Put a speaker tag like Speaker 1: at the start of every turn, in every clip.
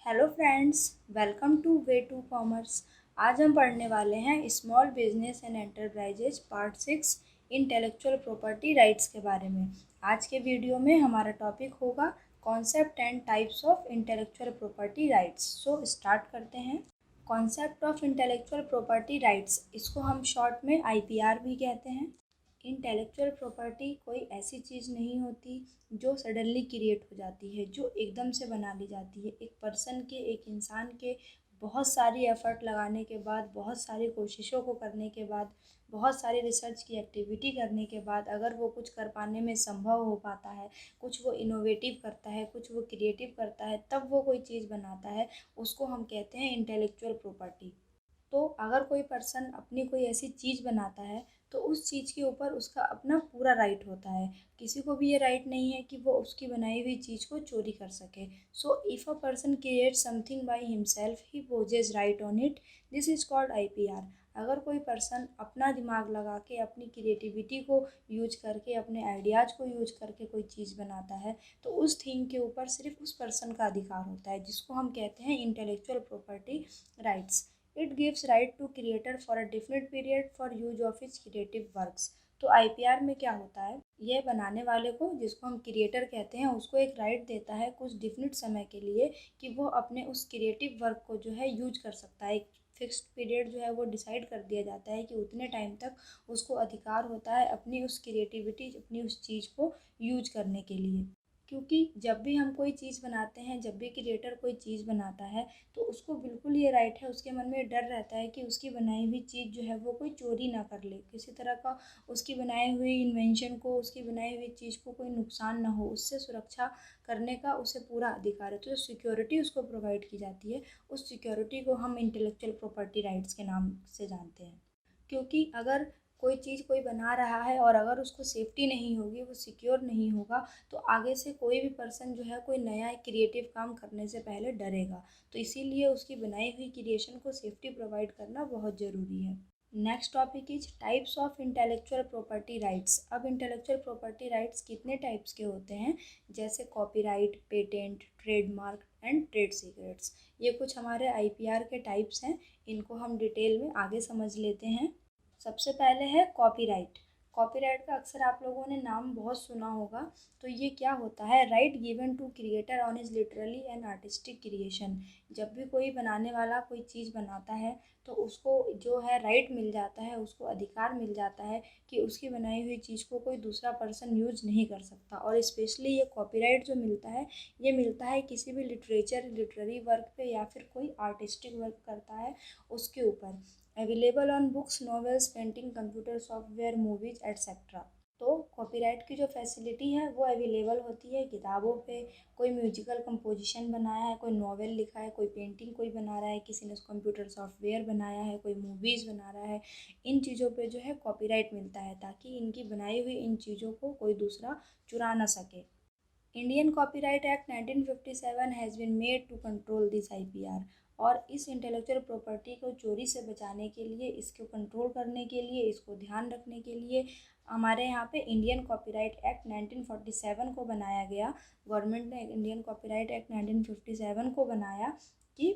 Speaker 1: Hello friends, welcome to way to commerce. आज हम पढ़ने वाले हैं small business and enterprises part 6 intellectual property rights के बारे में। आज के वीडियो में हमारा टॉपिक होगा concept and types of intellectual property rights. So start करते हैं। Concept of intellectual property rights, इसको हम शॉर्ट में आईपीआर भी कहते हैं। इंटेलेक्चुअल प्रॉपर्टी कोई ऐसी चीज़ नहीं होती जो सडनली क्रिएट हो जाती है, जो एकदम से बना ली जाती है। एक पर्सन के, एक इंसान के बहुत सारी एफर्ट लगाने के बाद, बहुत सारी कोशिशों को करने के बाद, बहुत सारी रिसर्च की एक्टिविटी करने के बाद अगर वो कुछ कर पाने में संभव हो पाता है, कुछ वो इनोवेटिव करता है, कुछ वो क्रिएटिव करता है, तब वो कोई चीज़ बनाता है, उसको हम कहते हैं इंटेलेक्चुअल प्रॉपर्टी। तो अगर कोई पर्सन अपनी कोई ऐसी चीज़ बनाता है तो उस चीज़ के ऊपर उसका अपना पूरा राइट होता है। किसी को भी ये राइट नहीं है कि वो उसकी बनाई हुई चीज़ को चोरी कर सके। So if a person create something by himself he possesses right on it. This is called IPR. अगर कोई पर्सन अपना दिमाग लगा के, अपनी क्रिएटिविटी को यूज करके, अपने आइडियाज़ को यूज करके कोई चीज़ बनाता है तो उस थिंग के ऊपर सिर्फ उस पर्सन का अधिकार होता है, जिसको हम कहते हैं intellectual property rights. It gives right to creator for a definite period for use of his creative works। तो आईपीआर में क्या होता है, यह बनाने वाले को, जिसको हम क्रिएटर कहते हैं, उसको एक राइट देता है कुछ डिफिनिट समय के लिए कि वो अपने उस क्रिएटिव वर्क को जो है यूज कर सकता है। एक फिक्स्ड पीरियड जो है वो डिसाइड कर दिया जाता है कि उतने टाइम तक उसको अधिकार होता है अपनी उस क्रिएटिविटी, अपनी उस चीज़ को यूज करने के लिए। क्योंकि जब भी हम कोई चीज़ बनाते हैं, जब भी क्रिएटर कोई चीज़ बनाता है तो उसको बिल्कुल ये राइट है, उसके मन में डर रहता है कि उसकी बनाई हुई चीज़ जो है वो कोई चोरी ना कर ले, किसी तरह का उसकी बनाई हुई इन्वेंशन को, उसकी बनाई हुई चीज़ को कोई नुकसान ना हो, उससे सुरक्षा करने का उसे पूरा अधिकार है। तो जो सिक्योरिटी उसको प्रोवाइड की जाती है, उस सिक्योरिटी को हम इंटेलेक्चुअल प्रॉपर्टी राइट्स के नाम से जानते हैं। क्योंकि अगर कोई चीज़ कोई बना रहा है और अगर उसको सेफ्टी नहीं होगी, वो सिक्योर नहीं होगा, तो आगे से कोई भी पर्सन जो है कोई नया क्रिएटिव काम करने से पहले डरेगा। तो इसीलिए उसकी बनाई हुई क्रिएशन को सेफ्टी प्रोवाइड करना बहुत ज़रूरी है। Next topic is types of intellectual property rights. अब इंटेलेक्चुअल प्रॉपर्टी राइट्स कितने टाइप्स के होते हैं, जैसे copyright, patent, trademark and trade secrets. ये कुछ हमारे आईपीआर के टाइप्स हैं, इनको हम डिटेल में आगे समझ लेते हैं। सबसे पहले है कॉपीराइट। कॉपीराइट का अक्सर आप लोगों ने नाम बहुत सुना होगा। तो ये क्या होता है, right given to creator on is literally an artistic creation. जब भी कोई बनाने वाला कोई चीज़ बनाता है तो उसको जो है राइट मिल जाता है, उसको अधिकार मिल जाता है कि उसकी बनाई हुई चीज़ को कोई दूसरा पर्सन यूज नहीं कर सकता। और स्पेशली ये कॉपीराइट जो मिलता है, ये मिलता है किसी भी लिटरेरी वर्क पे या फिर कोई आर्टिस्टिक वर्क करता है उसके ऊपर। Available on books, novels, painting, computer software, movies etcetera. तो कॉपीराइट की जो फैसिलिटी है वो अवेलेबल होती है किताबों पे। कोई म्यूजिकल कंपोजिशन बनाया है, कोई नॉवेल लिखा है, कोई पेंटिंग कोई बना रहा है, किसी ने कंप्यूटर सॉफ्टवेयर बनाया है, कोई मूवीज़ बना रहा है, इन चीज़ों पे जो है कॉपीराइट मिलता है, ताकि इनकी बनाई हुई इन चीज़ों को कोई दूसरा चुरा ना सके। Indian copyright act 1957 has been made to control this IPR. और इस इंटेलेक्चुअल प्रॉपर्टी को चोरी से बचाने के लिए, इसको कंट्रोल करने के लिए, इसको ध्यान रखने के लिए हमारे यहाँ पे इंडियन कॉपीराइट एक्ट 1947 को बनाया गया। गवर्नमेंट ने इंडियन कॉपीराइट एक्ट 1957 को बनाया कि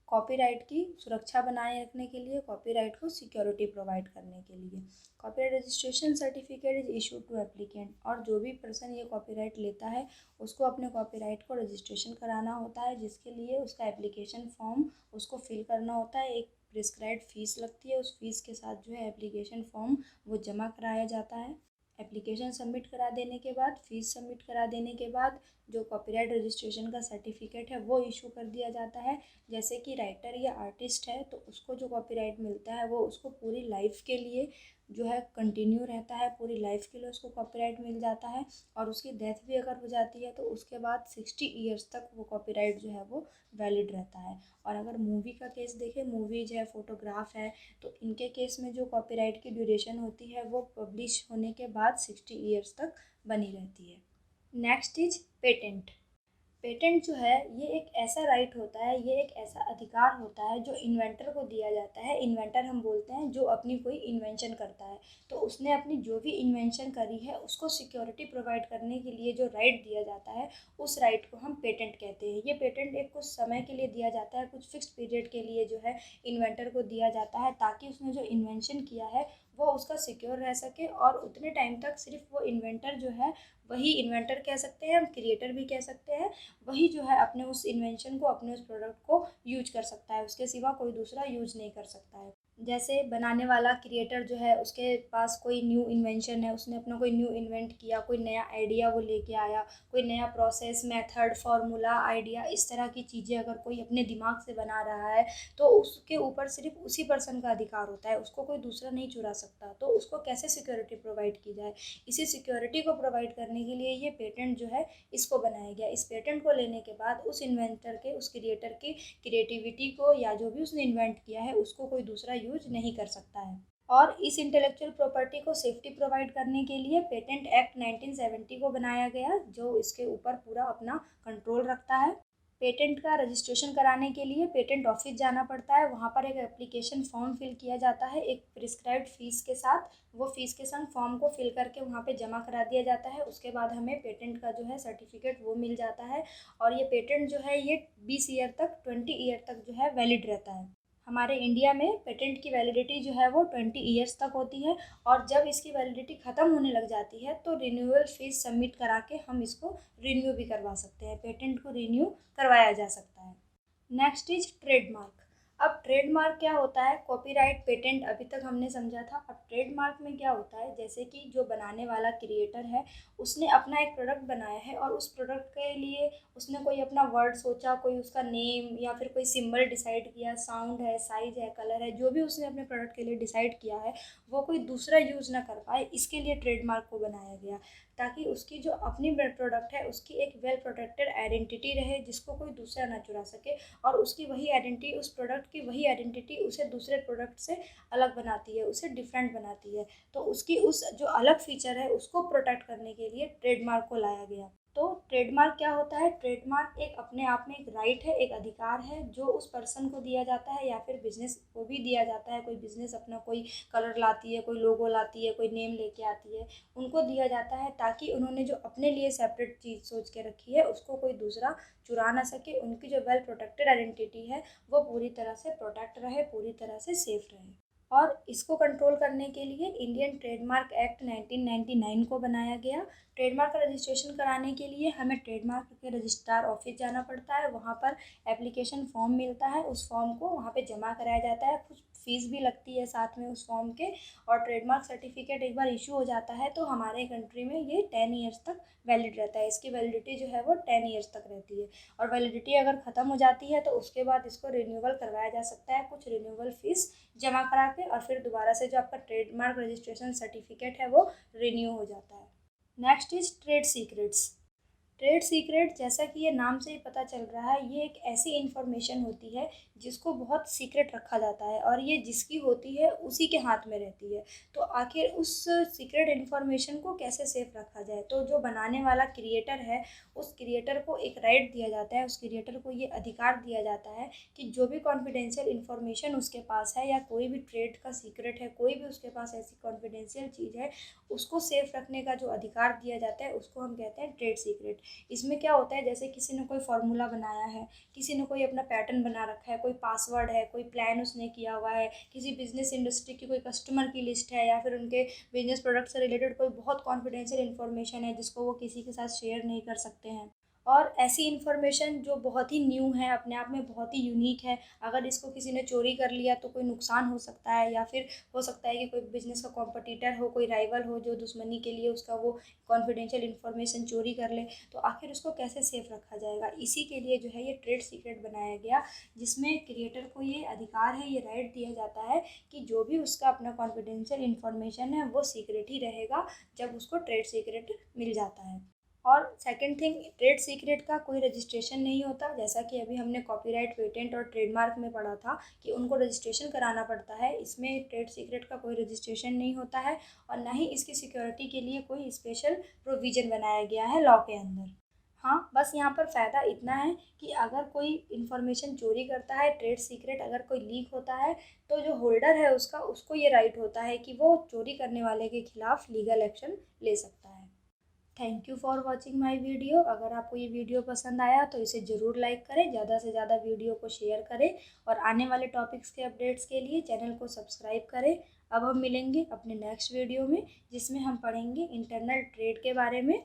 Speaker 1: कॉपीराइट की सुरक्षा बनाए रखने के लिए, कॉपीराइट को सिक्योरिटी प्रोवाइड करने के लिए। Copyright registration certificate is issued to applicant. और जो भी पर्सन ये कॉपीराइट लेता है उसको अपने कॉपीराइट को रजिस्ट्रेशन कराना होता है, जिसके लिए उसका एप्लीकेशन फॉर्म उसको फिल करना होता है। एक प्रिस्क्राइब्ड फीस लगती है, उस फीस के साथ जो है एप्लीकेशन फॉर्म वो जमा कराया जाता है। एप्लीकेशन सबमिट करा देने के बाद, फीस सबमिट करा देने के बाद जो कॉपीराइट रजिस्ट्रेशन का सर्टिफिकेट है वो इशू कर दिया जाता है। जैसे कि राइटर या आर्टिस्ट है तो उसको जो कॉपीराइट मिलता है वो उसको पूरी लाइफ के लिए जो है कंटिन्यू रहता है, पूरी लाइफ के लिए उसको कॉपीराइट मिल जाता है। और उसकी डेथ भी अगर हो जाती है तो उसके बाद 60 ईयर्स तक वो कॉपीराइट जो है वो वैलिड रहता है। और अगर मूवी का केस देखें, मूवीज है, फोटोग्राफ है, तो इनके केस में जो कॉपीराइट की ड्यूरेशन होती है वो पब्लिश होने के बाद 60 ईयर्स तक बनी रहती है। Next is patent. पेटेंट जो है ये एक ऐसा राइट होता है, ये एक ऐसा अधिकार होता है जो इन्वेंटर को दिया जाता है। इन्वेंटर हम बोलते हैं जो अपनी कोई इन्वेंशन करता है, तो उसने अपनी जो भी इन्वेंशन करी है उसको सिक्योरिटी प्रोवाइड करने के लिए जो राइट दिया जाता है, उस राइट को हम पेटेंट कहते हैं। ये पेटेंट एक कुछ समय के लिए दिया जाता है, कुछ फिक्स्ड पीरियड के लिए जो है इन्वेंटर को दिया जाता है, ताकि उसने जो इन्वेंशन किया है वो उसका सिक्योर रह सके और उतने टाइम तक सिर्फ वो इन्वेंटर जो है, वही इन्वेंटर कह सकते हैं, हम क्रिएटर भी कह सकते हैं, वही जो है अपने उस इन्वेंशन को, अपने उस प्रोडक्ट को यूज कर सकता है। उसके सिवा कोई दूसरा यूज नहीं कर सकता है। जैसे बनाने वाला क्रिएटर जो है उसके पास कोई न्यू इन्वेंशन है, उसने अपना कोई न्यू इन्वेंट किया, कोई नया आइडिया वो लेके आया, कोई नया प्रोसेस, मेथड, फार्मूला, आइडिया, इस तरह की चीज़ें अगर कोई अपने दिमाग से बना रहा है तो उसके ऊपर सिर्फ उसी पर्सन का अधिकार होता है, उसको कोई दूसरा नहीं चुरा सकता। तो उसको कैसे सिक्योरिटी प्रोवाइड की जाए, इसी सिक्योरिटी को प्रोवाइड करने के लिए ये पेटेंट जो है इसको बनाया गया। इस पेटेंट को लेने के बाद उस इन्वेंटर के, उस क्रिएटर की क्रिएटिविटी को या जो भी उसने इन्वेंट किया है उसको कोई दूसरा यूज नहीं कर सकता है। और इस इंटेलेक्चुअल प्रॉपर्टी को सेफ्टी प्रोवाइड करने के लिए पेटेंट एक्ट 1970 को बनाया गया, जो इसके ऊपर पूरा अपना कंट्रोल रखता है। पेटेंट का रजिस्ट्रेशन कराने के लिए पेटेंट ऑफिस जाना पड़ता है, वहाँ पर एक एप्लीकेशन फॉर्म फिल किया जाता है एक प्रिस्क्राइब्ड फीस के साथ। वो फीस के संग फॉर्म को फिल करके वहाँ पे जमा करा दिया जाता है। उसके बाद हमें पेटेंट का जो है सर्टिफिकेट वो मिल जाता है। और ये पेटेंट जो है ये 20 ईयर तक, 20 ईयर तक जो है वैलिड रहता है। हमारे इंडिया में पेटेंट की वैलिडिटी जो है वो 20 ईयर्स तक होती है। और जब इसकी वैलिडिटी ख़त्म होने लग जाती है तो रिन्यूअल फीस सबमिट करा के हम इसको रिन्यू भी करवा सकते हैं, पेटेंट को रिन्यू करवाया जा सकता है। Next is trademark. अब ट्रेडमार्क क्या होता है? कॉपीराइट, पेटेंट अभी तक हमने समझा था। अब ट्रेडमार्क में क्या होता है, जैसे कि जो बनाने वाला क्रिएटर है उसने अपना एक प्रोडक्ट बनाया है और उस प्रोडक्ट के लिए उसने कोई अपना वर्ड सोचा, कोई उसका नेम या फिर कोई सिंबल डिसाइड किया, साउंड है, साइज है, कलर है, जो भी उसने अपने प्रोडक्ट के लिए डिसाइड किया है वो कोई दूसरा यूज़ ना कर पाए, इसके लिए ट्रेडमार्क को बनाया गया, ताकि उसकी जो अपनी प्रोडक्ट है उसकी एक वेल प्रोटेक्टेड आइडेंटिटी रहे, जिसको कोई दूसरा ना चुरा सके। और उसकी वही आइडेंटिटी, उस प्रोडक्ट की वही आइडेंटिटी उसे दूसरे प्रोडक्ट से अलग बनाती है, उसे डिफरेंट बनाती है। तो उसकी उस जो अलग फीचर है उसको प्रोटेक्ट करने के लिए ट्रेडमार्क को लाया गया। तो ट्रेडमार्क क्या होता है? ट्रेडमार्क एक अपने आप में एक राइट है, एक अधिकार है जो उस पर्सन को दिया जाता है या फिर बिजनेस को भी दिया जाता है। कोई बिजनेस अपना कोई कलर लाती है, कोई लोगो लाती है, कोई नेम लेके आती है, उनको दिया जाता है ताकि उन्होंने जो अपने लिए सेपरेट चीज़ सोच के रखी है उसको कोई दूसरा चुरा ना सके। उनकी जो वेल प्रोटेक्टेड आइडेंटिटी है वो पूरी तरह से प्रोटेक्ट रहे, पूरी तरह से सेफ रहे। और इसको कंट्रोल करने के लिए इंडियन ट्रेडमार्क एक्ट 1999 को बनाया गया। ट्रेडमार्क का रजिस्ट्रेशन कराने के लिए हमें ट्रेडमार्क के रजिस्ट्रार ऑफिस जाना पड़ता है, वहाँ पर एप्लीकेशन फॉर्म मिलता है, उस फॉर्म को वहाँ पे जमा कराया जाता है, कुछ फीस भी लगती है साथ में उस फॉर्म के। और ट्रेडमार्क सर्टिफिकेट एक बार इशू हो जाता है तो हमारे कंट्री में ये 10 ईयर्स तक वैलिड रहता है, इसकी वैलिडिटी जो है वो 10 ईयर्स तक रहती है। और वैलिडिटी अगर ख़त्म हो जाती है तो उसके बाद इसको रिन्यूअल करवाया जा सकता है, कुछ रिन्यूअल फीस जमा करा के, और फिर दोबारा से जो आपका ट्रेडमार्क रजिस्ट्रेशन सर्टिफिकेट है वो रिन्यू हो जाता है। Next is trade secrets. Trade secret, जैसा कि ये नाम से ही पता चल रहा है, ये एक ऐसी इन्फॉर्मेशन होती है जिसको बहुत सीक्रेट रखा जाता है और ये जिसकी होती है उसी के हाथ में रहती है। तो आखिर उस सीक्रेट इन्फॉर्मेशन को कैसे सेफ रखा जाए? तो जो बनाने वाला क्रिएटर है उस क्रिएटर को एक राइट दिया जाता है, उस क्रिएटर को ये अधिकार दिया जाता है कि जो भी कॉन्फिडेंशियल इन्फॉर्मेशन उसके पास है या कोई भी ट्रेड का सीक्रेट है, कोई भी उसके पास ऐसी कॉन्फिडेंशियल चीज़ है, उसको सेफ रखने का जो अधिकार दिया जाता है उसको हम कहते हैं ट्रेड सीक्रेट। इसमें क्या होता है, जैसे किसी ने कोई फार्मूला बनाया है, किसी ने कोई अपना पैटर्न बना रखा है, कोई पासवर्ड है, कोई प्लान उसने किया हुआ है, किसी बिजनेस इंडस्ट्री की कोई कस्टमर की लिस्ट है या फिर उनके बिजनेस प्रोडक्ट से रिलेटेड कोई बहुत कॉन्फिडेंशियल इन्फॉर्मेशन है जिसको वो किसी के साथ शेयर नहीं कर सकते हैं। और ऐसी इन्फॉर्मेशन जो बहुत ही न्यू है, अपने आप में बहुत ही यूनिक है, अगर इसको किसी ने चोरी कर लिया तो कोई नुकसान हो सकता है, या फिर हो सकता है कि कोई बिजनेस का कॉम्पिटिटर हो, कोई राइवल हो जो दुश्मनी के लिए उसका वो कॉन्फिडेंशियल इन्फॉर्मेशन चोरी कर ले, तो आखिर उसको कैसे सेफ रखा जाएगा? इसी के लिए जो है ये ट्रेड सीक्रेट बनाया गया, जिसमें क्रिएटर को ये अधिकार है, ये राइट दिया जाता है कि जो भी उसका अपना कॉन्फिडेंशियल इन्फॉर्मेशन है वो सीक्रेट ही रहेगा जब उसको ट्रेड सीक्रेट मिल जाता है। और सेकंड थिंग, ट्रेड सीक्रेट का कोई रजिस्ट्रेशन नहीं होता, जैसा कि अभी हमने कॉपीराइट, पेटेंट और ट्रेडमार्क में पढ़ा था कि उनको रजिस्ट्रेशन कराना पड़ता है। इसमें ट्रेड सीक्रेट का कोई रजिस्ट्रेशन नहीं होता है और ना ही इसकी सिक्योरिटी के लिए कोई स्पेशल प्रोविज़न बनाया गया है लॉ के अंदर। हाँ, बस यहाँ पर फ़ायदा इतना है कि अगर कोई इन्फॉर्मेशन चोरी करता है, ट्रेड सीक्रेट अगर कोई लीक होता है, तो जो होल्डर है उसका उसको ये राइट होता है कि वो चोरी करने वाले के खिलाफ लीगल एक्शन ले सकता है। Thank you for watching my video. अगर आपको ये वीडियो पसंद आया तो इसे ज़रूर लाइक करें, ज़्यादा से ज़्यादा वीडियो को शेयर करें और आने वाले टॉपिक्स के अपडेट्स के लिए चैनल को सब्सक्राइब करें। अब हम मिलेंगे अपने नेक्स्ट वीडियो में, जिसमें हम पढ़ेंगे इंटरनल ट्रेड के बारे में।